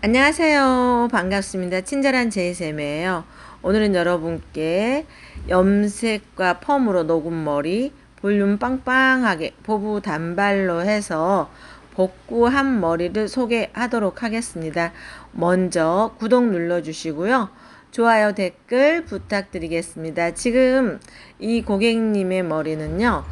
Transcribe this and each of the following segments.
안녕하세요. 반갑습니다. 친절한 제이쌤이에요. 오늘은 여러분께 염색과 펌으로 녹은 머리 볼륨 빵빵하게 보부 단발로 해서 복구한 머리를 소개하도록 하겠습니다. 먼저 구독 눌러주시고요. 좋아요, 댓글 부탁드리겠습니다. 지금 이 고객님의 머리는요,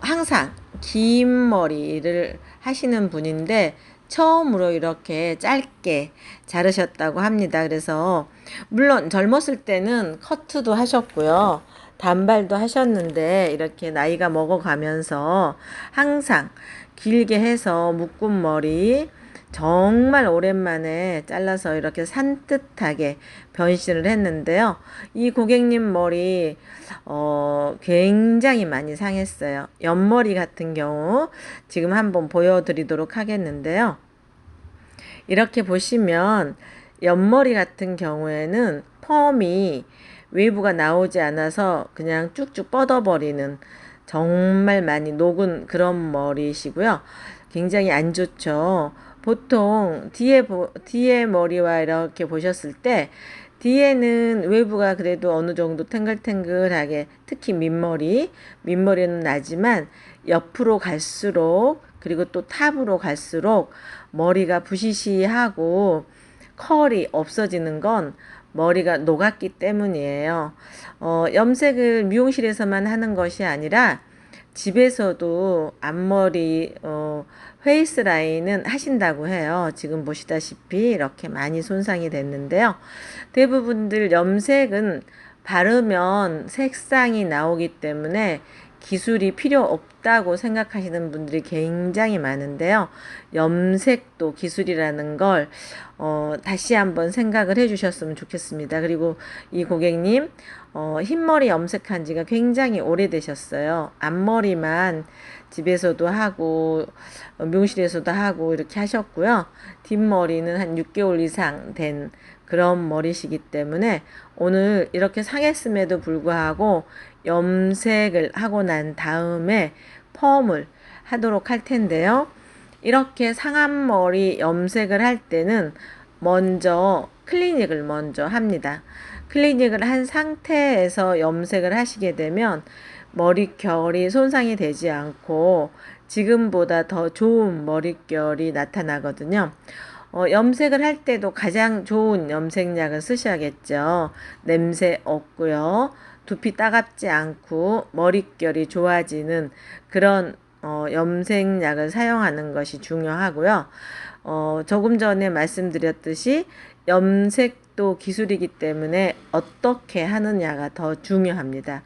항상 긴 머리를 하시는 분인데 처음으로 이렇게 짧게 자르셨다고 합니다. 그래서 물론 젊었을 때는 커트도 하셨고요. 단발도 하셨는데 이렇게 나이가 먹어가면서 항상 길게 해서 묶은 머리 정말 오랜만에 잘라서 이렇게 산뜻하게 변신을 했는데요. 이 고객님 머리 굉장히 많이 상했어요. 옆머리 같은 경우 지금 한번 보여드리도록 하겠는데요. 이렇게 보시면 옆머리 같은 경우에는 펌이 웨이브가 나오지 않아서 그냥 쭉쭉 뻗어버리는 정말 많이 녹은 그런 머리시고요. 굉장히 안 좋죠. 보통 뒤에 머리와 이렇게 보셨을 때 뒤에는 웨이브가 그래도 어느 정도 탱글탱글하게, 특히 밑머리는 나지만 옆으로 갈수록, 그리고 또 탑으로 갈수록 머리가 부시시하고 컬이 없어지는 건 머리가 녹았기 때문이에요. 염색을 미용실에서만 하는 것이 아니라 집에서도 앞머리 페이스 라인은 하신다고 해요. 지금 보시다시피 이렇게 많이 손상이 됐는데요. 대부분들 염색은 바르면 색상이 나오기 때문에 기술이 필요 없다고 생각하시는 분들이 굉장히 많은데요. 염색도 기술이라는 걸 다시 한번 생각을 해주셨으면 좋겠습니다. 그리고 이 고객님 흰머리 염색한 지가 굉장히 오래되셨어요. 앞머리만 집에서도 하고 미용실에서도 하고 이렇게 하셨고요. 뒷머리는 한 6개월 이상 된 그런 머리시기 때문에 오늘 이렇게 상했음에도 불구하고 염색을 하고 난 다음에 펌을 하도록 할 텐데요. 이렇게 상한 머리 염색을 할 때는 먼저 클리닉을 먼저 합니다. 클리닉을 한 상태에서 염색을 하시게 되면 머릿결이 손상이 되지 않고 지금보다 더 좋은 머릿결이 나타나거든요. 염색을 할 때도 가장 좋은 염색약을 쓰셔야겠죠. 냄새 없고요. 두피 따갑지 않고 머릿결이 좋아지는 그런 염색약을 사용하는 것이 중요하고요. 조금 전에 말씀드렸듯이 염색도 기술이기 때문에 어떻게 하느냐가 더 중요합니다.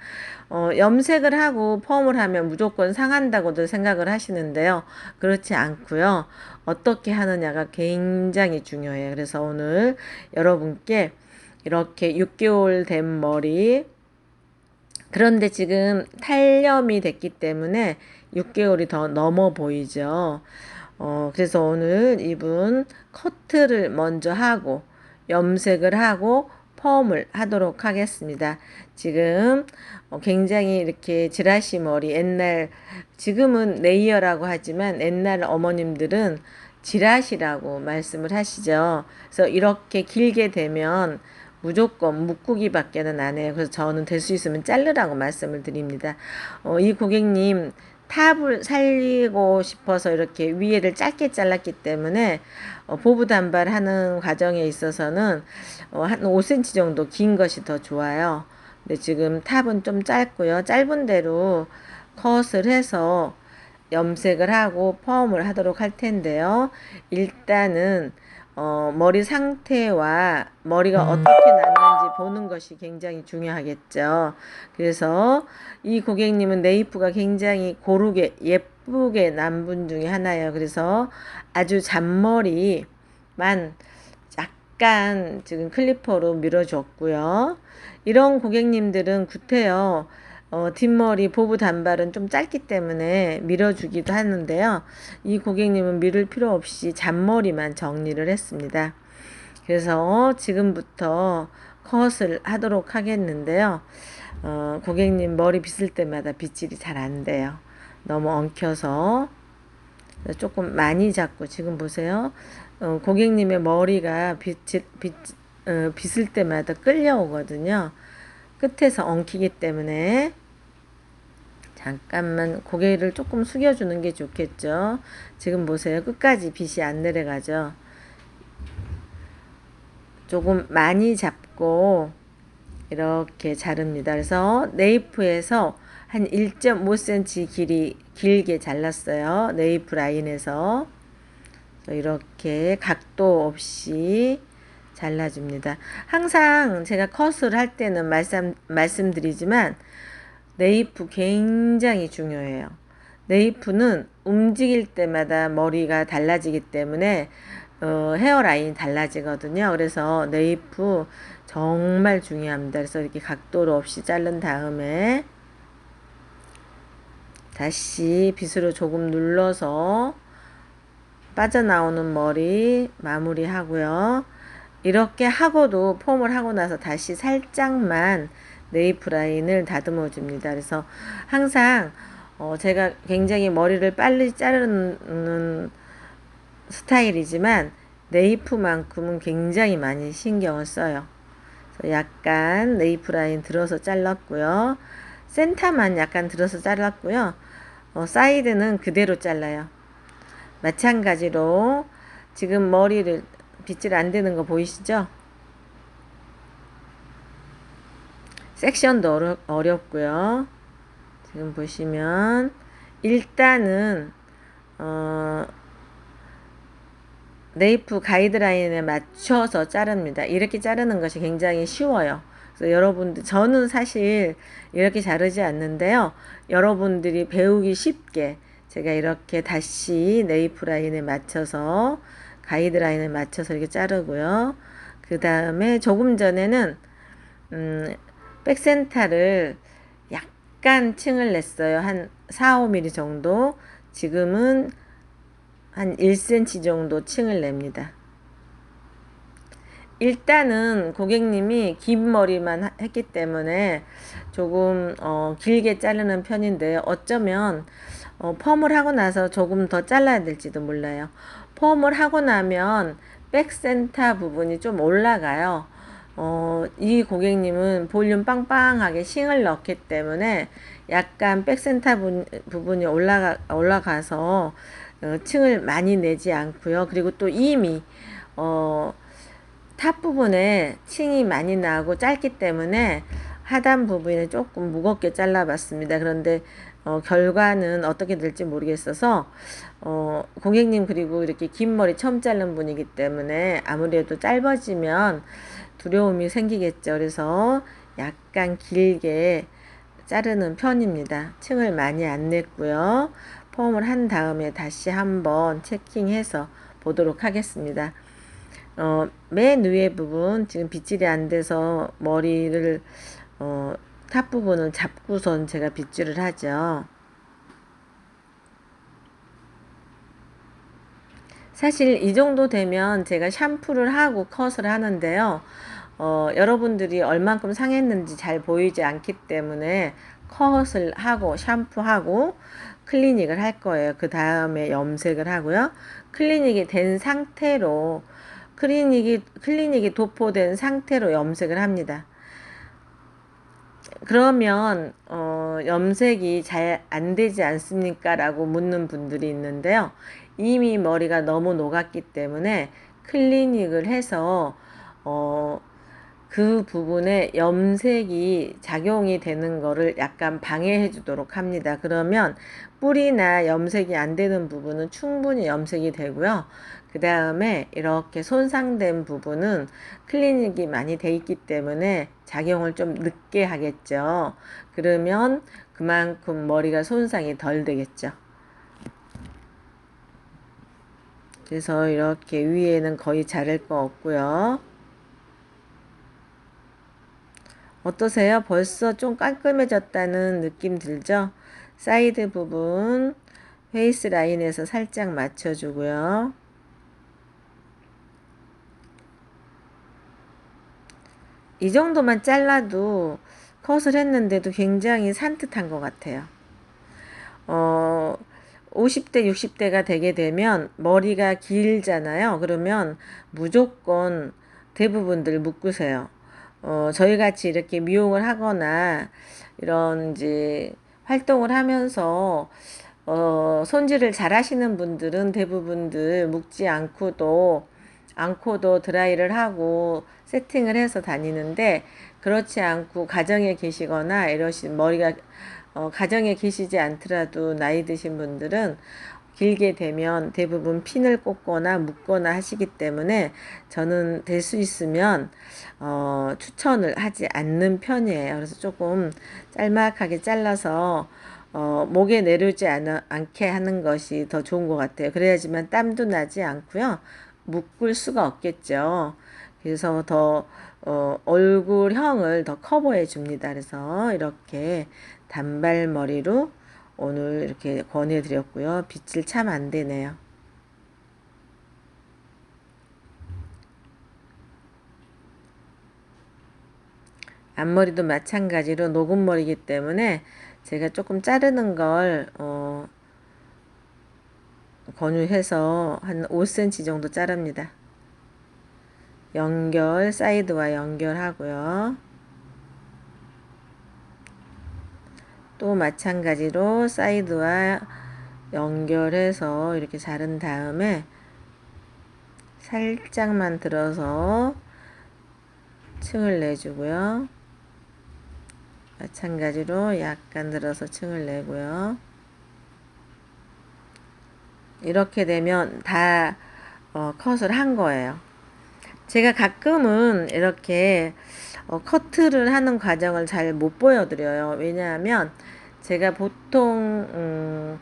염색을 하고 펌을 하면 무조건 상한다고들 생각을 하시는데요. 그렇지 않고요. 어떻게 하느냐가 굉장히 중요해요. 그래서 오늘 여러분께 이렇게 6개월 된 머리, 그런데 지금 탈염이 됐기 때문에 6개월이 더 넘어 보이죠. 그래서 오늘 이분 커트를 먼저 하고 염색을 하고 펌을 하도록 하겠습니다. 지금 굉장히 이렇게 지라시 머리, 지금은 레이어라고 하지만 옛날 어머님들은 지라시라고 말씀을 하시죠. 그래서 이렇게 길게 되면 무조건 묶기 밖에는 안 해요. 그래서 저는 될 수 있으면 자르라고 말씀을 드립니다. 이 고객님 탑을 살리고 싶어서 이렇게 위에를 짧게 잘랐기 때문에 보부 단발하는 과정에 있어서는 한 5cm 정도 긴 것이 더 좋아요. 근데 지금 탑은 좀 짧고요. 짧은 대로 컷을 해서 염색을 하고 펌을 하도록 할 텐데요. 일단은 머리 상태와 머리가 어떻게 났는지 보는 것이 굉장히 중요하겠죠. 그래서 이 고객님은 네이프가 굉장히 고르게 예쁘게 난 분 중에 하나예요. 그래서 아주 잔머리만 약간 지금 클리퍼로 밀어줬고요. 이런 고객님들은 구태여 뒷머리 보부 단발은 좀 짧기 때문에 밀어주기도 하는데요. 이 고객님은 밀을 필요 없이 잔머리만 정리를 했습니다. 그래서 지금부터 컷을 하도록 하겠는데요. 고객님 머리 빗을 때마다 빗질이 잘 안 돼요. 너무 엉켜서 조금 많이 잡고 지금 보세요. 고객님의 머리가 빗을 때마다 끌려오거든요. 끝에서 엉키기 때문에 잠깐만 고개를 조금 숙여주는 게 좋겠죠. 지금 보세요. 끝까지 빗이 안 내려가죠. 조금 많이 잡고 이렇게 자릅니다. 그래서 네이프에서 한 1.5cm 길게 잘랐어요. 네이프 라인에서 이렇게 각도 없이 잘라줍니다. 항상 제가 컷을 할 때는 말씀드리지만 네이프 굉장히 중요해요. 네이프는 움직일 때마다 머리가 달라지기 때문에 헤어라인이 달라지거든요. 그래서 네이프 정말 중요합니다. 그래서 이렇게 각도로 없이 자른 다음에 다시 빗으로 조금 눌러서 빠져나오는 머리 마무리 하고요. 이렇게 하고도 폼을 하고 나서 다시 살짝만 네이프 라인을 다듬어 줍니다. 그래서 항상 제가 굉장히 머리를 빨리 자르는 스타일이지만 네이프만큼은 굉장히 많이 신경을 써요. 그래서 약간 네이프 라인 들어서 잘랐고요. 센터만 약간 들어서 잘랐고요. 사이드는 그대로 잘라요. 마찬가지로 지금 머리를 빗질 안 되는 거 보이시죠? 섹션도 어렵고요. 지금 보시면 일단은 네이프 가이드라인에 맞춰서 자릅니다. 이렇게 자르는 것이 굉장히 쉬워요. 그래서 여러분들, 저는 사실 이렇게 자르지 않는데요. 여러분들이 배우기 쉽게 제가 이렇게 다시 네이프 라인에 맞춰서 가이드라인에 맞춰서 이렇게 자르고요. 그 다음에 조금 전에는 백센터를 약간 층을 냈어요. 한 4, 5mm 정도. 지금은 한 1cm 정도 층을 냅니다. 일단은 고객님이 긴 머리만 했기 때문에 조금 길게 자르는 편인데 어쩌면 펌을 하고 나서 조금 더 잘라야 될지도 몰라요. 펌을 하고 나면 백센터 부분이 좀 올라가요. 이 고객님은 볼륨 빵빵하게 싱을 넣기 때문에 약간 백센터 부분이 올라가서 층을 많이 내지 않고요. 그리고 또 이미 탑 부분에 층이 많이 나고 짧기 때문에 하단 부분에 조금 무겁게 잘라봤습니다. 그런데 결과는 어떻게 될지 모르겠어서 고객님 그리고 이렇게 긴 머리 처음 자른 분이기 때문에 아무래도 짧아지면 두려움이 생기겠죠. 그래서 약간 길게 자르는 편입니다. 층을 많이 안 냈고요. 펌을 한 다음에 다시 한번 체킹해서 보도록 하겠습니다. 맨 위에 부분 지금 빗질이 안 돼서 머리를 탑 부분을 잡고선 제가 빗질을 하죠. 사실 이 정도 되면 제가 샴푸를 하고 컷을 하는데요. 여러분들이 얼만큼 상했는지 잘 보이지 않기 때문에 컷을 하고 샴푸하고 클리닉을 할 거예요. 그 다음에 염색을 하고요. 클리닉이 된 상태로 클리닉이 도포된 상태로 염색을 합니다. 그러면 염색이 잘 안 되지 않습니까? 라고 묻는 분들이 있는데요. 이미 머리가 너무 녹았기 때문에 클리닉을 해서 그 부분에 염색이 작용이 되는 거를 약간 방해해 주도록 합니다. 그러면 뿌리나 염색이 안 되는 부분은 충분히 염색이 되고요. 그 다음에 이렇게 손상된 부분은 클리닉이 많이 돼 있기 때문에 작용을 좀 늦게 하겠죠. 그러면 그만큼 머리가 손상이 덜 되겠죠. 그래서 이렇게 위에는 거의 자를 거 없고요. 어떠세요? 벌써 좀 깔끔해졌다는 느낌 들죠? 사이드 부분 페이스 라인에서 살짝 맞춰주고요. 이 정도만 잘라도 컷을 했는데도 굉장히 산뜻한 것 같아요. 50대, 60대가 되게 되면 머리가 길잖아요. 그러면 무조건 대부분들 묶으세요. 저희 같이 이렇게 미용을 하거나 이런 이제 활동을 하면서 손질을 잘 하시는 분들은 대부분들 묶지 않고도 드라이를 하고 세팅을 해서 다니는데, 그렇지 않고 가정에 계시거나 이러신 머리가 가정에 계시지 않더라도 나이 드신 분들은 길게 되면 대부분 핀을 꽂거나 묶거나 하시기 때문에 저는 될 수 있으면 추천을 하지 않는 편이에요. 그래서 조금 짤막하게 잘라서 목에 내려오지 않게 하는 것이 더 좋은 것 같아요. 그래야지만 땀도 나지 않고요. 묶을 수가 없겠죠. 그래서 더 얼굴형을 더 커버해 줍니다. 그래서 이렇게 단발머리로 오늘 이렇게 권해 드렸고요. 빗질 참 안 되네요. 앞머리도 마찬가지로 녹음머리이기 때문에 제가 조금 자르는 걸 권유해서 한 5cm 정도 자릅니다. 사이드와 연결하고요. 또 마찬가지로 사이드와 연결해서 이렇게 자른 다음에 살짝만 들어서 층을 내주고요. 마찬가지로 약간 들어서 층을 내고요. 이렇게 되면 다 컷을 한 거예요. 제가 가끔은 이렇게 커트를 하는 과정을 잘 못 보여드려요. 왜냐하면 제가 보통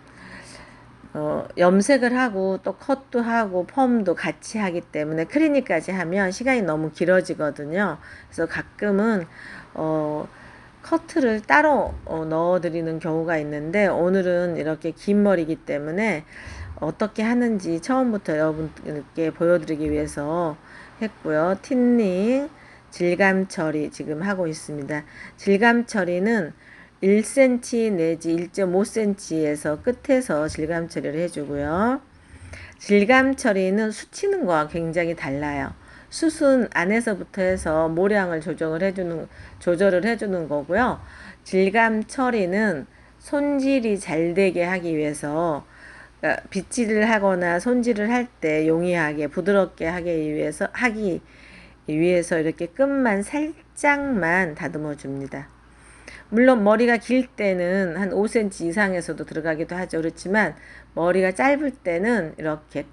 염색을 하고 또 컷도 하고 펌도 같이 하기 때문에 클리닉까지 하면 시간이 너무 길어지거든요. 그래서 가끔은 커트를 따로 넣어드리는 경우가 있는데, 오늘은 이렇게 긴 머리이기 때문에 어떻게 하는지 처음부터 여러분께 보여드리기 위해서 했고요. 틴닝, 질감 처리 지금 하고 있습니다. 질감 처리는 1cm 내지 1.5cm에서 끝에서 질감 처리를 해주고요. 질감 처리는 숱이는 거와 굉장히 달라요. 숱은 안에서부터 해서 모량을 조절을 해주는 거고요. 질감 처리는 손질이 잘 되게 하기 위해서, 그러니까 빗질을 하거나 손질을 할 때 용이하게 부드럽게 하기 위해서 이렇게 끝만 살짝만 다듬어 줍니다. 물론 머리가 길 때는 한 5cm 이상에서도 들어가기도 하죠. 그렇지만 머리가 짧을 때는 이렇게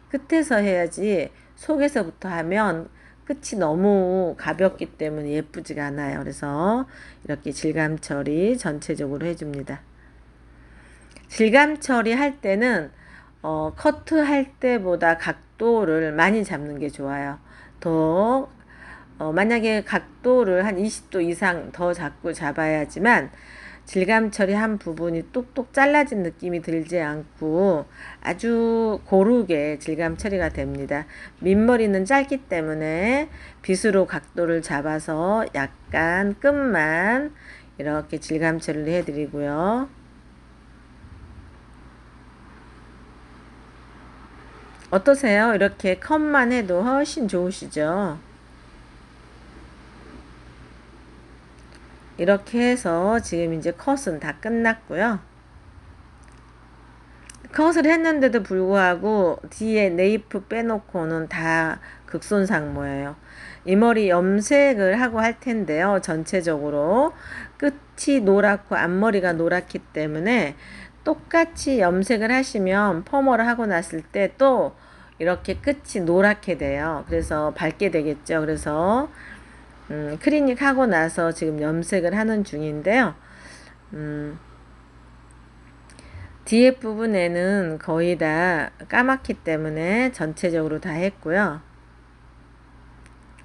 끝에서 해야지, 속에서부터 하면 끝이 너무 가볍기 때문에 예쁘지가 않아요. 그래서 이렇게 질감 처리 전체적으로 해줍니다. 질감 처리할 때는 커트할 때보다 각도를 많이 잡는 게 좋아요. 더 만약에 각도를 한 20도 이상 더 잡아야지만 질감 처리한 부분이 뚝뚝 잘라진 느낌이 들지 않고 아주 고르게 질감 처리가 됩니다. 밑머리는 짧기 때문에 빗으로 각도를 잡아서 약간 끝만 이렇게 질감 처리를 해드리고요. 어떠세요? 이렇게 컷만 해도 훨씬 좋으시죠? 이렇게 해서 지금 이제 컷은 다 끝났고요. 컷을 했는데도 불구하고 뒤에 네이프 빼놓고는 다 극손상모예요. 이 머리 염색을 하고 할 텐데요. 전체적으로 끝이 노랗고 앞머리가 노랗기 때문에 똑같이 염색을 하시면 펌을 하고 났을 때 또 이렇게 끝이 노랗게 돼요. 그래서 밝게 되겠죠. 그래서 클리닉 하고 나서 지금 염색을 하는 중인데요. 뒤에 부분에는 거의 다 까맣기 때문에 전체적으로 다 했고요.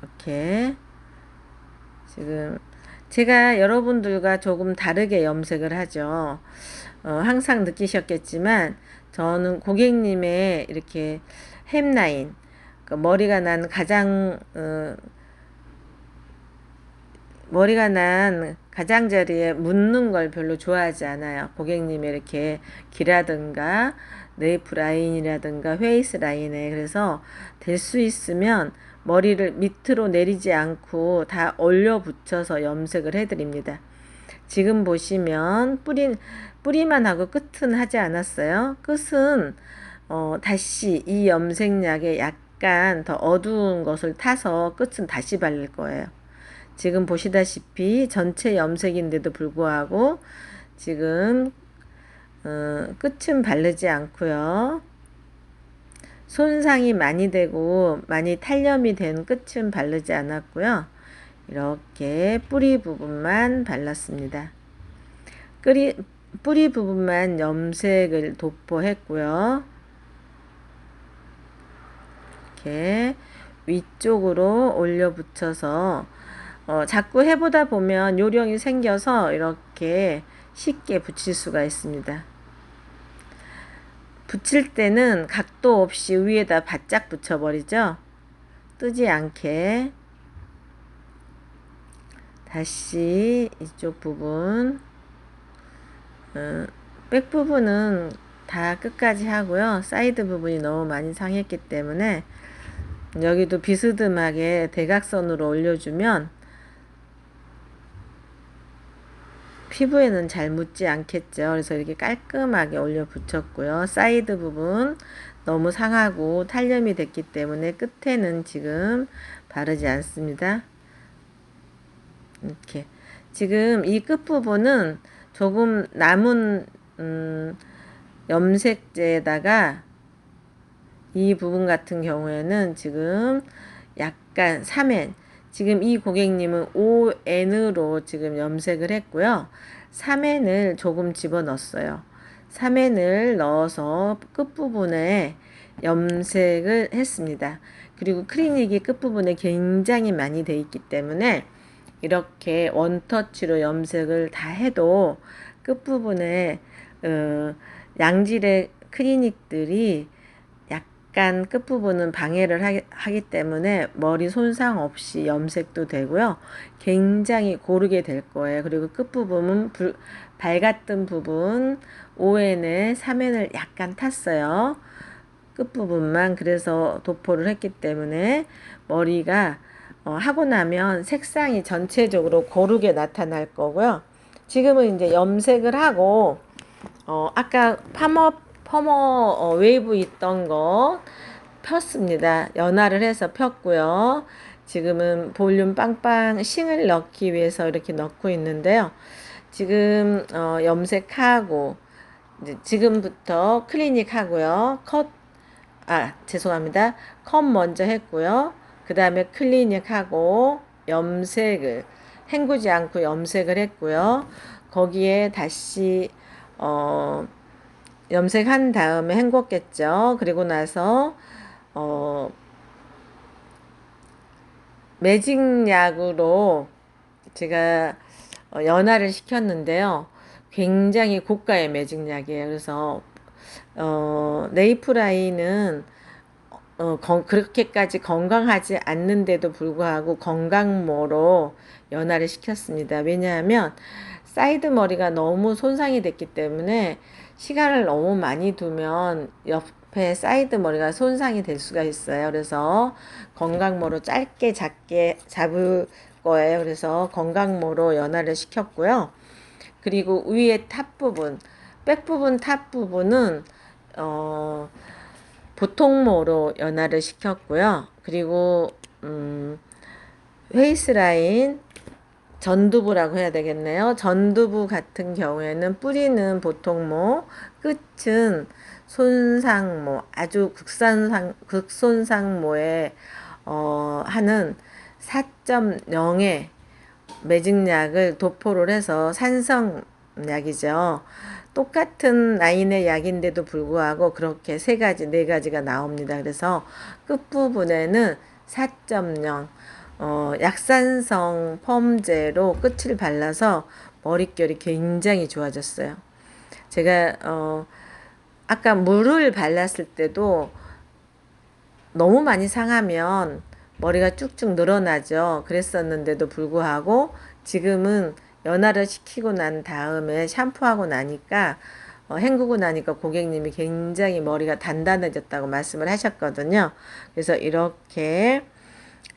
이렇게 지금 제가 여러분들과 조금 다르게 염색을 하죠. 항상 느끼셨겠지만 저는 고객님의 이렇게 햄라인, 머리가 난 가장자리에 묻는 걸 별로 좋아하지 않아요. 고객님이 이렇게 기라든가 네이프 라인이라든가 페이스 라인에. 그래서 될 수 있으면 머리를 밑으로 내리지 않고 다 올려 붙여서 염색을 해드립니다. 지금 보시면 뿌리만 하고 끝은 하지 않았어요. 끝은 다시 이 염색약에 약간 더 어두운 것을 타서 끝은 다시 바를 거예요. 지금 보시다시피 전체 염색인데도 불구하고 지금 끝은 바르지 않고요. 손상이 많이 되고 많이 탄염이 된 끝은 바르지 않았고요. 이렇게 뿌리 부분만 발랐습니다. 뿌리 부분만 염색을 도포했고요. 이렇게 위쪽으로 올려 붙여서 자꾸 해보다 보면 요령이 생겨서 이렇게 쉽게 붙일 수가 있습니다. 붙일 때는 각도 없이 위에다 바짝 붙여버리죠. 뜨지 않게. 다시 이쪽 부분, 백 부분은 다 끝까지 하고요. 사이드 부분이 너무 많이 상했기 때문에 여기도 비스듬하게 대각선으로 올려주면 피부에는 잘 묻지 않겠죠. 그래서 이렇게 깔끔하게 올려 붙였고요. 사이드 부분 너무 상하고 탄염이 됐기 때문에 끝에는 지금 바르지 않습니다. 이렇게 지금 이 끝부분은 조금 남은 염색제에다가 이 부분 같은 경우에는 지금 약간 3N, 지금 이 고객님은 5N으로 지금 염색을 했고요. 3N을 조금 집어넣었어요. 3N을 넣어서 끝부분에 염색을 했습니다. 그리고 클리닉이 끝부분에 굉장히 많이 돼 있기 때문에 이렇게 원터치로 염색을 다 해도 끝부분에 양질의 클리닉들이 약간 끝부분은 방해를 하기 때문에 머리 손상 없이 염색도 되고요. 굉장히 고르게 될 거예요. 그리고 끝부분은 밝았던 부분 5N에 3N을 약간 탔어요. 끝부분만. 그래서 도포를 했기 때문에 머리가 하고 나면 색상이 전체적으로 고르게 나타날 거고요. 지금은 이제 염색을 하고 아까 퍼머 웨이브 있던 거 폈습니다. 연화를 해서 폈고요. 지금은 볼륨 빵빵 싱을 넣기 위해서 이렇게 넣고 있는데요. 지금 염색하고 이제 지금부터 클리닉 하고요. 죄송합니다. 컷 먼저 했고요. 그 다음에 클리닉 하고 염색을 헹구지 않고 염색을 했고요. 거기에 다시 염색한 다음에 헹궜겠죠. 그리고 나서 매직약으로 제가 연화를 시켰는데요. 굉장히 고가의 매직약이에요. 그래서 네이프라인은 그렇게까지 건강하지 않는데도 불구하고 건강모로 연화를 시켰습니다. 왜냐하면 사이드 머리가 너무 손상이 됐기 때문에 시간을 너무 많이 두면 옆에 사이드 머리가 손상이 될 수가 있어요. 그래서 건강모로 짧게 작게 잡을 거예요. 그래서 건강모로 연화를 시켰고요. 그리고 위에 탑 부분, 백 부분, 탑 부분은 보통모로 연화를 시켰고요. 그리고 페이스라인 전두부라고 해야 되겠네요. 전두부 같은 경우에는 뿌리는 보통모, 끝은 손상모, 아주 극손상모에 하는 4.0의 매직약을 도포를 해서 산성약이죠. 똑같은 라인의 약인데도 불구하고 그렇게 3가지, 4가지가 나옵니다. 그래서 끝부분에는 4.0 약산성 펌제로 끝을 발라서 머릿결이 굉장히 좋아졌어요. 제가 아까 물을 발랐을 때도 너무 많이 상하면 머리가 쭉쭉 늘어나죠. 그랬었는데도 불구하고 지금은 연화를 시키고 난 다음에 샴푸하고 나니까 헹구고 나니까 고객님이 굉장히 머리가 단단해졌다고 말씀을 하셨거든요. 그래서 이렇게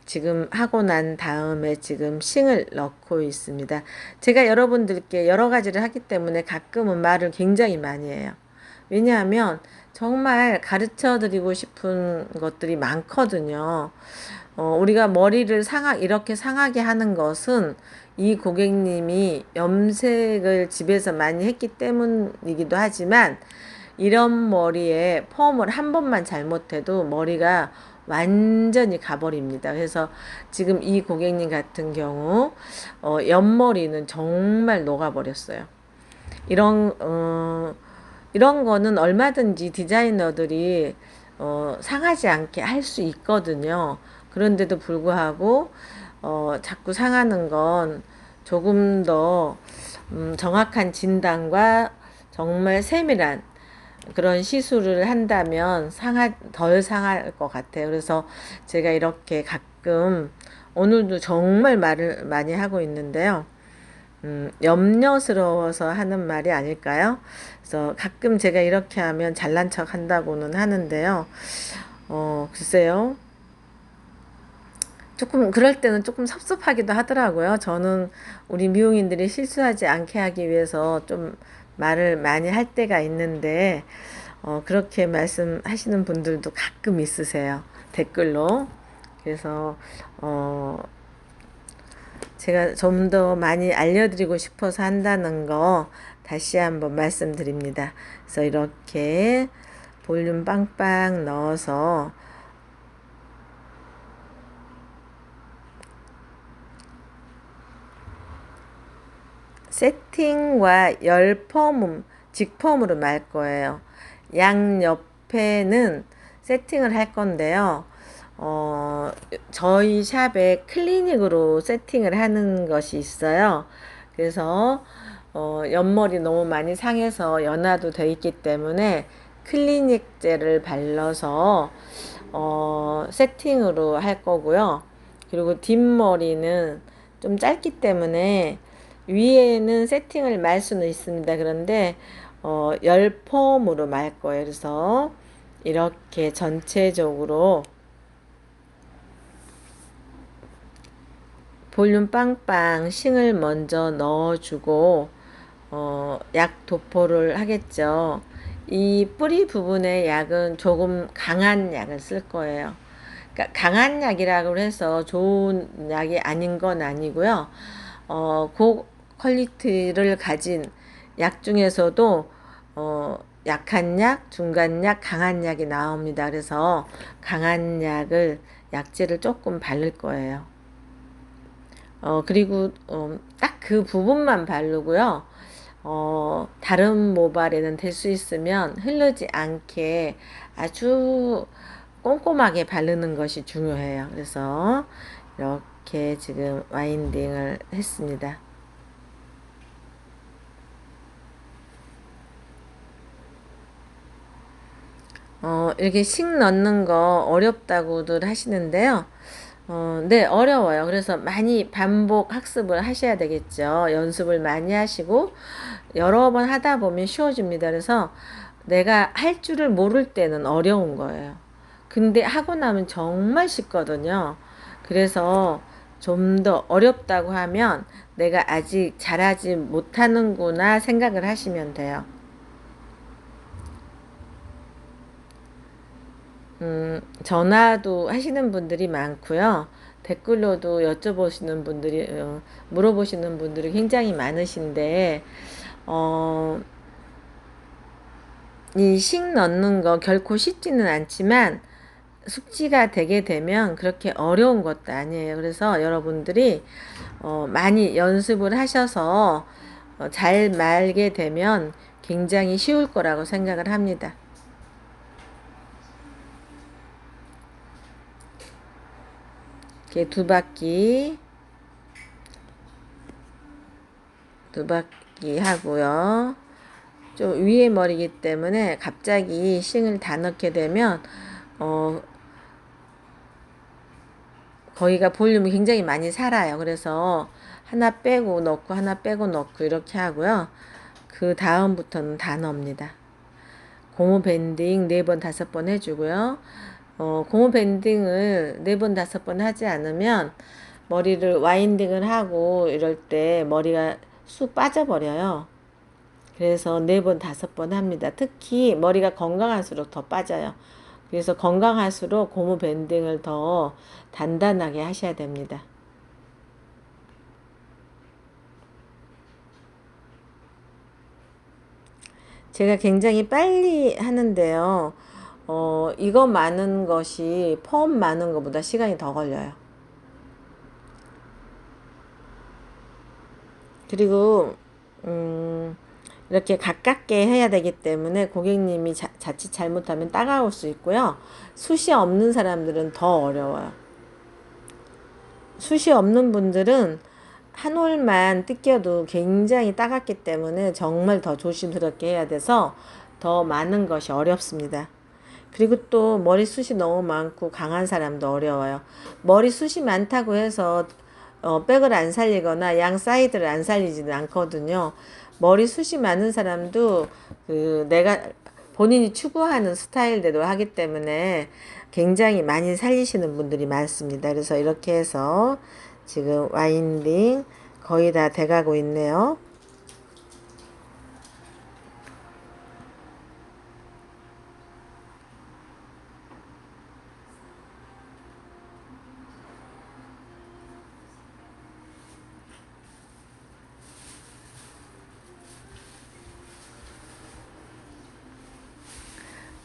지금 하고 난 다음에 지금 싱을 넣고 있습니다. 제가 여러분들께 여러 가지를 하기 때문에 가끔은 말을 굉장히 많이 해요. 왜냐하면 정말 가르쳐 드리고 싶은 것들이 많거든요. 우리가 머리를 이렇게 상하게 하는 것은 이 고객님이 염색을 집에서 많이 했기 때문이기도 하지만 이런 머리에 펌을 한 번만 잘못해도 머리가 완전히 가버립니다. 그래서 지금 이 고객님 같은 경우 옆머리는 정말 녹아버렸어요. 이런 거는 얼마든지 디자이너들이 상하지 않게 할 수 있거든요. 그런데도 불구하고 자꾸 상하는 건 조금 더 정확한 진단과 정말 세밀한 그런 시술을 한다면 덜 상할 것 같아요. 그래서 제가 이렇게 가끔 오늘도 정말 말을 많이 하고 있는데요. 염려스러워서 하는 말이 아닐까요? 그래서 가끔 제가 이렇게 하면 잘난 척 한다고는 하는데요. 글쎄요. 조금 그럴 때는 조금 섭섭하기도 하더라고요. 저는 우리 미용인들이 실수하지 않게 하기 위해서 좀 말을 많이 할 때가 있는데 그렇게 말씀하시는 분들도 가끔 있으세요. 댓글로. 그래서 제가 좀 더 많이 알려드리고 싶어서 한다는 거 다시 한번 말씀드립니다. 그래서 이렇게 볼륨 빵빵 넣어서 세팅과 열펌, 직펌으로 말 거예요. 양 옆에는 세팅을 할 건데요. 저희 샵에 클리닉으로 세팅을 하는 것이 있어요. 그래서 옆머리 너무 많이 상해서 연화도 돼 있기 때문에 클리닉 젤을 발라서 세팅으로 할 거고요. 그리고 뒷머리는 좀 짧기 때문에 위에는 세팅을 말 수는 있습니다. 그런데 열폼으로 말 거예요. 그래서 이렇게 전체적으로 볼륨 빵빵 싱을 먼저 넣어주고 약 도포를 하겠죠. 이 뿌리 부분의 약은 조금 강한 약을 쓸 거예요. 그러니까 강한 약이라고 해서 좋은 약이 아닌 건 아니고요. 고 퀄리티를 가진 약 중에서도 약한 약, 중간 약, 강한 약이 나옵니다. 그래서 강한 약을 약재를 조금 바를 거예요. 그리고 딱 그 부분만 바르고요. 다른 모발에는 될 수 있으면 흐르지 않게 아주 꼼꼼하게 바르는 것이 중요해요. 그래서 이렇게 지금 와인딩을 했습니다. 이렇게 식 넣는 거 어렵다고들 하시는데요. 네, 어려워요. 그래서 많이 반복 학습을 하셔야 되겠죠. 연습을 많이 하시고, 여러 번 하다 보면 쉬워집니다. 그래서 내가 할 줄을 모를 때는 어려운 거예요. 근데 하고 나면 정말 쉽거든요. 그래서 좀 더 어렵다고 하면 내가 아직 잘하지 못하는구나 생각을 하시면 돼요. 전화도 하시는 분들이 많고요. 댓글로도 여쭤보시는 분들이, 물어보시는 분들이 굉장히 많으신데, 이 식 넣는 거 결코 쉽지는 않지만, 숙지가 되게 되면 그렇게 어려운 것도 아니에요. 그래서 여러분들이 많이 연습을 하셔서 잘 말게 되면 굉장히 쉬울 거라고 생각을 합니다. 이렇게 두 바퀴 하고요. 좀 위에 머리기 때문에 갑자기 싱을 다 넣게 되면 거기가 볼륨이 굉장히 많이 살아요. 그래서 하나 빼고 넣고 하나 빼고 넣고 이렇게 하고요. 그 다음부터는 다 넣습니다. 고무 밴딩 4번 5번 해주고요. 고무 밴딩을 4번 5번 하지 않으면 머리를 와인딩을 하고 이럴 때 머리가 쑥 빠져버려요. 그래서 4번 5번 합니다. 특히 머리가 건강할수록 더 빠져요. 그래서 건강할수록 고무 밴딩을 더 단단하게 하셔야 됩니다. 제가 굉장히 빨리 하는데요. 이거 많은 것이 펌 많은 것보다 시간이 더 걸려요. 그리고 이렇게 가깝게 해야 되기 때문에 고객님이 자칫 잘못하면 따가울 수 있고요. 숱이 없는 사람들은 더 어려워요. 숱이 없는 분들은 한 올만 뜯겨도 굉장히 따갑기 때문에 정말 더 조심스럽게 해야 돼서 더 많은 것이 어렵습니다. 그리고 또 머리숱이 너무 많고 강한 사람도 어려워요. 머리숱이 많다고 해서 백을 안 살리거나 양 사이드를 안 살리지는 않거든요. 머리숱이 많은 사람도 내가 본인이 추구하는 스타일대로 하기 때문에 굉장히 많이 살리시는 분들이 많습니다. 그래서 이렇게 해서 지금 와인딩 거의 다 돼가고 있네요.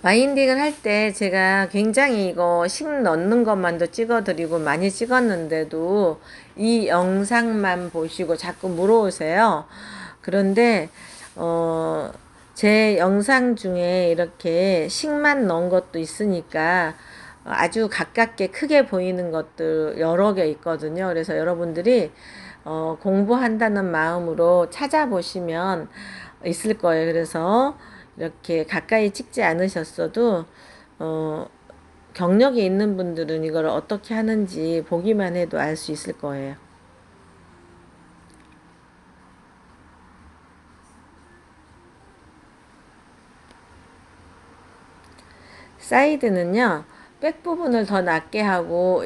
와인딩을 할 때 제가 굉장히 이거 식 넣는 것만도 찍어드리고 많이 찍었는데도 이 영상만 보시고 자꾸 물어오세요. 그런데 제 영상 중에 이렇게 식만 넣은 것도 있으니까 아주 가깝게 크게 보이는 것들 여러 개 있거든요. 그래서 여러분들이 공부한다는 마음으로 찾아보시면 있을 거예요. 그래서 이렇게 가까이 찍지 않으셨어도 경력이 있는 분들은 이걸 어떻게 하는지 보기만 해도 알 수 있을 거예요. 사이드는요, 백 부분을 더 낮게 하고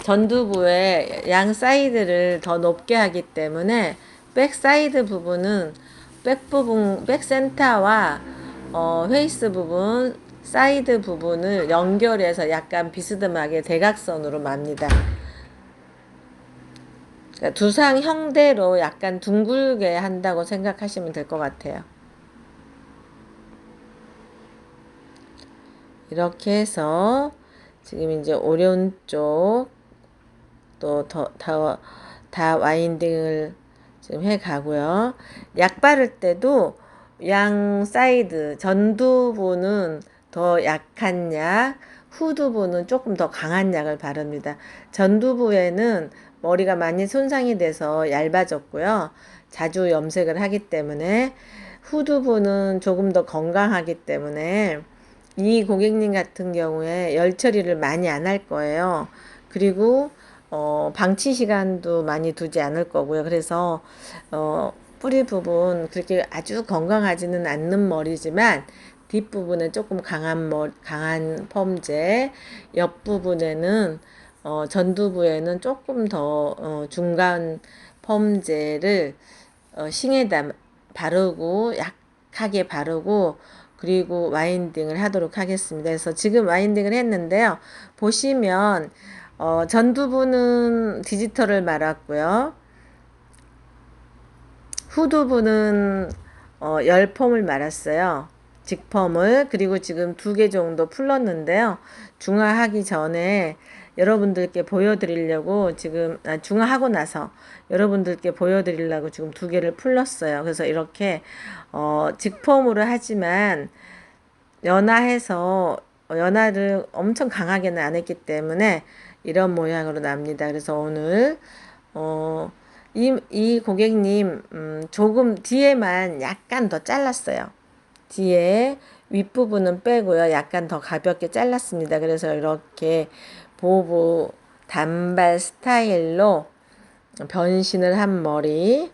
전두부의 양 사이드를 더 높게 하기 때문에 백 사이드 부분은 백 센터와 페이스 부분, 사이드 부분을 연결해서 약간 비스듬하게 대각선으로 맙니다. 그러니까 두상 형대로 약간 둥글게 한다고 생각하시면 될 것 같아요. 이렇게 해서 지금 이제 오른쪽 또 다 와인딩을 지금 해 가고요. 약 바를 때도 양 사이드 전두부는 더 약한 약, 후두부는 조금 더 강한 약을 바릅니다. 전두부에는 머리가 많이 손상이 돼서 얇아졌고요. 자주 염색을 하기 때문에 후두부는 조금 더 건강하기 때문에 이 고객님 같은 경우에 열 처리를 많이 안 할 거예요. 그리고 방치 시간도 많이 두지 않을 거고요. 그래서 뿌리 부분 그렇게 아주 건강하지는 않는 머리지만 뒷부분에 조금 강한 펌제, 옆부분에는 전두부에는 조금 더 중간 펌제를 싱에다 바르고 약하게 바르고 그리고 와인딩을 하도록 하겠습니다. 그래서 지금 와인딩을 했는데요. 보시면 전두부는 디지털을 말았고요. 후두부는 열펌을 말았어요. 직펌을. 그리고 지금 2개 정도 풀렀는데요. 중화하기 전에 여러분들께 보여드리려고 지금 중화하고 나서 여러분들께 보여드리려고 지금 2개를 풀렀어요. 그래서 이렇게 직펌으로 하지만 연화해서 연화를 엄청 강하게는 안 했기 때문에 이런 모양으로 납니다. 그래서 오늘 이 고객님 조금 뒤에만 약간 더 잘랐어요. 뒤에 윗부분은 빼고요. 약간 더 가볍게 잘랐습니다. 그래서 이렇게 보부 단발 스타일로 변신을 한 머리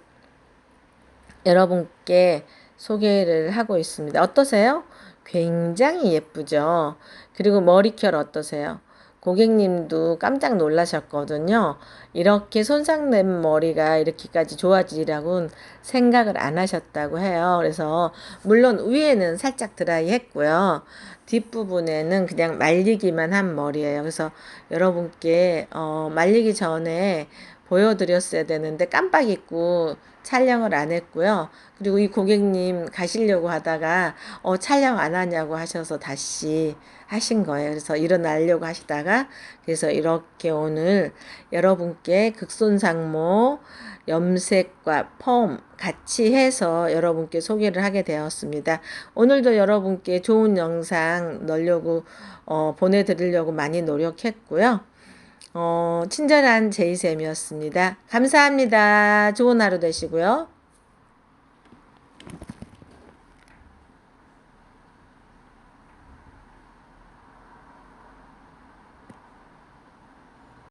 여러분께 소개를 하고 있습니다. 어떠세요? 굉장히 예쁘죠? 그리고 머리결 어떠세요? 고객님도 깜짝 놀라셨거든요. 이렇게 손상된 머리가 이렇게까지 좋아지리라고는 생각을 안 하셨다고 해요. 그래서 물론 위에는 살짝 드라이 했고요. 뒷부분에는 그냥 말리기만 한 머리예요. 그래서 여러분께 말리기 전에 보여드렸어야 되는데 깜빡 잊고 촬영을 안 했고요. 그리고 이 고객님 가시려고 하다가 촬영 안 하냐고 하셔서 다시 하신 거예요. 그래서 일어나려고 하시다가 그래서 이렇게 오늘 여러분께 극손상모 염색과 펌 같이 해서 여러분께 소개를 하게 되었습니다. 오늘도 여러분께 좋은 영상 넣으려고 보내드리려고 많이 노력했고요. 친절한 제이쌤이었습니다. 감사합니다. 좋은 하루 되시고요.